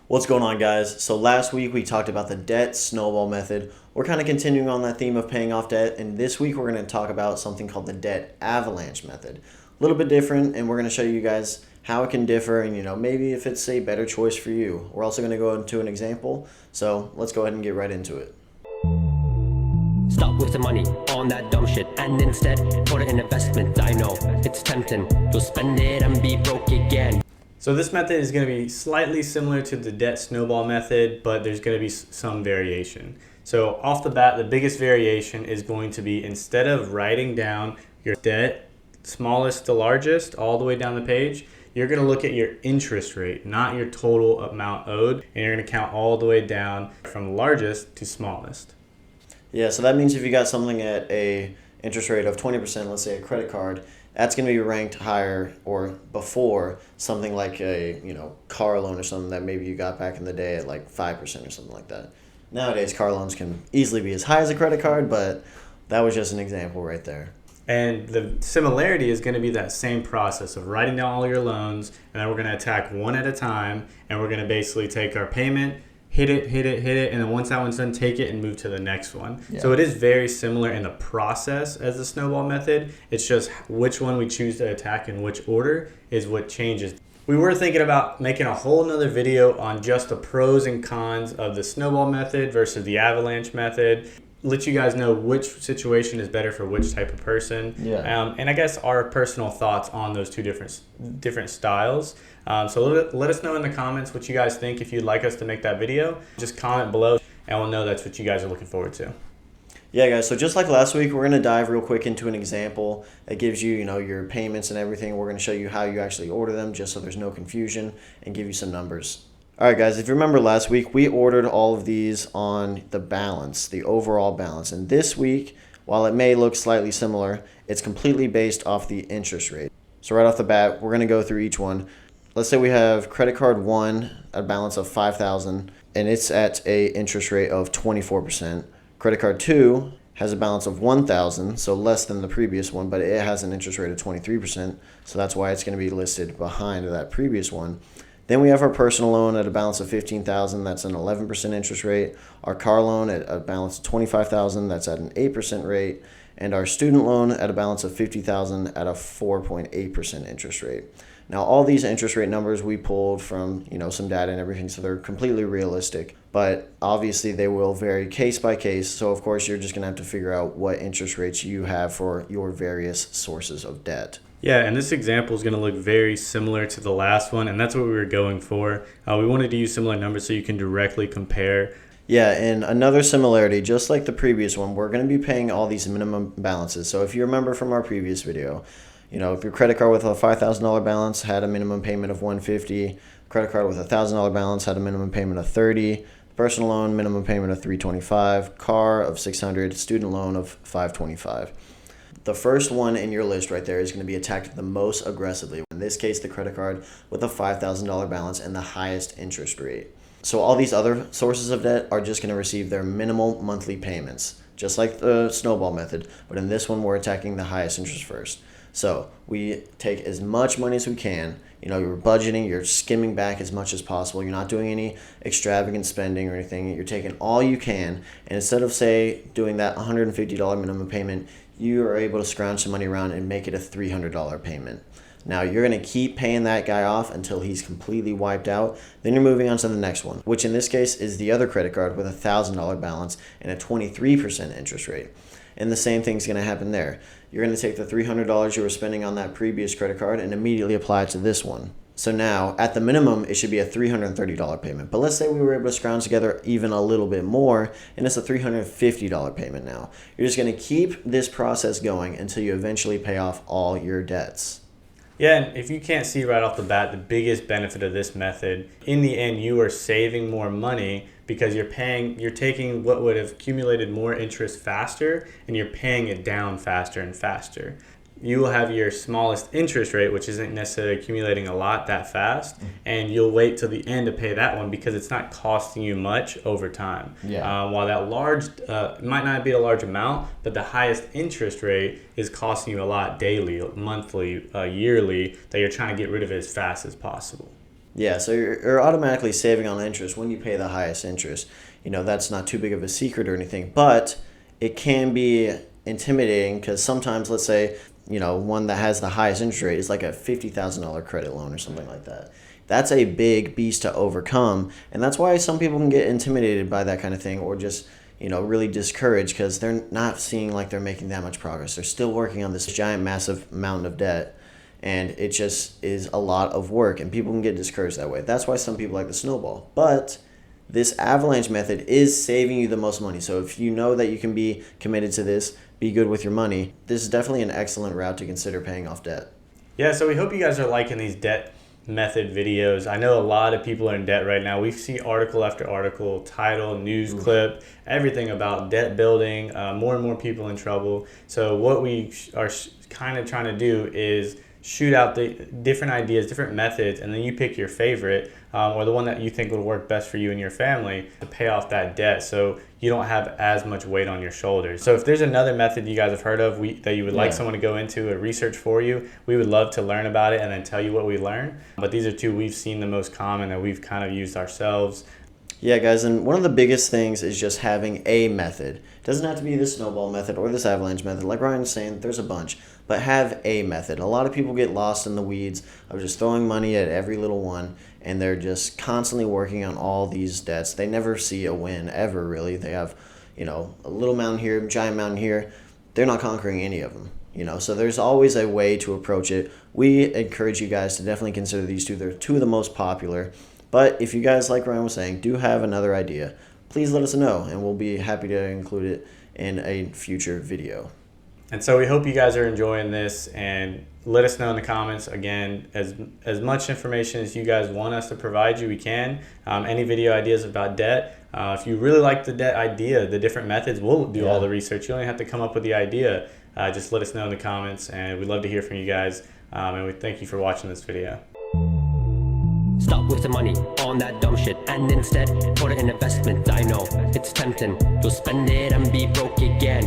What's going on, guys? So last week we talked about the debt snowball method. We're kind of continuing on that theme of paying off debt, and this week we're going to talk about something called the debt avalanche method. A little bit different, and we're going to show you guys how it can differ and maybe if it's a better choice for you. We're also going to go into an example, so let's go ahead and get right into it. Stop wasting money on that dumb shit and instead put it in investment. I know it's tempting, you'll spend it and be broke again. So this method is going to be slightly similar to the debt snowball method, but there's going to be some variation. So off the bat, the biggest variation is going to be, instead of writing down your debt, smallest to largest, all the way down the page, you're going to look at your interest rate, not your total amount owed, and you're going to count all the way down from largest to smallest. Yeah, so that means if you got something at a interest rate of 20%, let's say a credit card, that's going to be ranked higher or before something like a car loan or something that maybe you got back in the day at like 5% or something like that. Nowadays, car loans can easily be as high as a credit card, but that was just an example right there. And the similarity is going to be that same process of writing down all your loans, and then we're going to attack one at a time, and we're going to basically take our payment, hit it, and then once that one's done, take it and move to the next one. Yeah. So it is very similar in the process as the snowball method. It's just which one we choose to attack in which order is what changes. We were thinking about making a whole nother video on just the pros and cons of the snowball method versus the avalanche method. Let you guys know which situation is better for which type of person. Yeah. And I guess our personal thoughts on those two different styles. So let us know in the comments what you guys think. If you'd like us to make that video, just comment below and we'll know that's what you guys are looking forward to. Yeah, guys, so just like last week, we're going to dive real quick into an example that gives you, your payments and everything. We're going to show you how you actually order them just so there's no confusion and give you some numbers. All right, guys, if you remember last week, we ordered all of these on the balance, the overall balance. And this week, while it may look slightly similar, it's completely based off the interest rate. So right off the bat, we're going to go through each one. Let's say we have credit card 1, a balance of $5,000, and it's at a interest rate of 24%. Credit card 2 has a balance of $1,000, so less than the previous one, but it has an interest rate of 23%, so that's why it's going to be listed behind that previous one. Then we have our personal loan at a balance of $15,000, that's an 11% interest rate. Our car loan at a balance of $25,000, that's at an 8% rate. And our student loan at a balance of $50,000 at a 4.8% interest rate. Now, all these interest rate numbers we pulled from, some data and everything, so they're completely realistic. But obviously, they will vary case by case. So, of course, you're just going to have to figure out what interest rates you have for your various sources of debt. Yeah, and this example is going to look very similar to the last one, and that's what we were going for. We wanted to use similar numbers so you can directly compare. Yeah, and another similarity, just like the previous one, we're going to be paying all these minimum balances. So if you remember from our previous video, if your credit card with a $5,000 balance had a minimum payment of $150, credit card with a $1,000 balance had a minimum payment of $30, personal loan minimum payment of $325, car of $600, student loan of $525. The first one in your list right there is going to be attacked the most aggressively. In this case, the credit card with a $5,000 balance and the highest interest rate. So all these other sources of debt are just going to receive their minimal monthly payments, just like the snowball method. But in this one, we're attacking the highest interest first. So we take as much money as we can. You're budgeting, you're skimming back as much as possible. You're not doing any extravagant spending or anything. You're taking all you can. And instead of, say, doing that $150 minimum payment, you are able to scrounge some money around and make it a $300 payment. Now, you're going to keep paying that guy off until he's completely wiped out. Then you're moving on to the next one, which in this case is the other credit card with a $1,000 balance and a 23% interest rate. And the same thing's going to happen there. You're going to take the $300 you were spending on that previous credit card and immediately apply it to this one. So now, at the minimum, it should be a $330 payment. But let's say we were able to scrounge together even a little bit more, and it's a $350 payment now. You're just going to keep this process going until you eventually pay off all your debts. Yeah, and if you can't see right off the bat, the biggest benefit of this method, in the end, you are saving more money because you're taking what would have accumulated more interest faster and you're paying it down faster and faster. You will have your smallest interest rate, which isn't necessarily accumulating a lot that fast, and you'll wait till the end to pay that one because it's not costing you much over time. Yeah. While that large might not be a large amount, but the highest interest rate is costing you a lot daily, monthly, yearly, that you're trying to get rid of it as fast as possible. Yeah, so you're automatically saving on interest when you pay the highest interest. That's not too big of a secret or anything, but it can be intimidating because sometimes, let's say, one that has the highest interest rate is like a $50,000 credit loan or something like that. That's a big beast to overcome, and that's why some people can get intimidated by that kind of thing or just, really discouraged because they're not seeing like they're making that much progress. They're still working on this giant, massive mountain of debt, and it just is a lot of work, and people can get discouraged that way. That's why some people like the snowball. But this avalanche method is saving you the most money. So if you know that you can be committed to this, be good with your money, this is definitely an excellent route to consider paying off debt. Yeah, so we hope you guys are liking these debt method videos. I know a lot of people are in debt right now. We see article after article, title, news clip, everything about debt building, more and more people in trouble. So what we are kind of trying to do is shoot out the different ideas, different methods, and then you pick your favorite or the one that you think would work best for you and your family to pay off that debt so you don't have as much weight on your shoulders. So if there's another method you guys have heard of that you would like someone to go into or research for you, we would love to learn about it and then tell you what we learned. But these are two we've seen the most common that we've kind of used ourselves. Yeah, guys, and one of the biggest things is just having a method. It doesn't have to be the snowball method or this avalanche method. Like Ryan was saying, there's a bunch, but have a method. A lot of people get lost in the weeds of just throwing money at every little one, and they're just constantly working on all these debts. They never see a win ever, really. They have, a little mountain here, giant mountain here. They're not conquering any of them. So there's always a way to approach it. We encourage you guys to definitely consider these two. They're two of the most popular. But if you guys, like Ryan was saying, do have another idea, please let us know, and we'll be happy to include it in a future video. And so we hope you guys are enjoying this, and let us know in the comments. Again, as much information as you guys want us to provide you, we can. Any video ideas about debt. If you really like the debt idea, the different methods, we'll do all the research. You only have to come up with the idea. Just let us know in the comments, and we'd love to hear from you guys. And we thank you for watching this video. Stop wasting money on that dumb shit and instead put it in investment. I know it's tempting, you'll spend it and be broke again.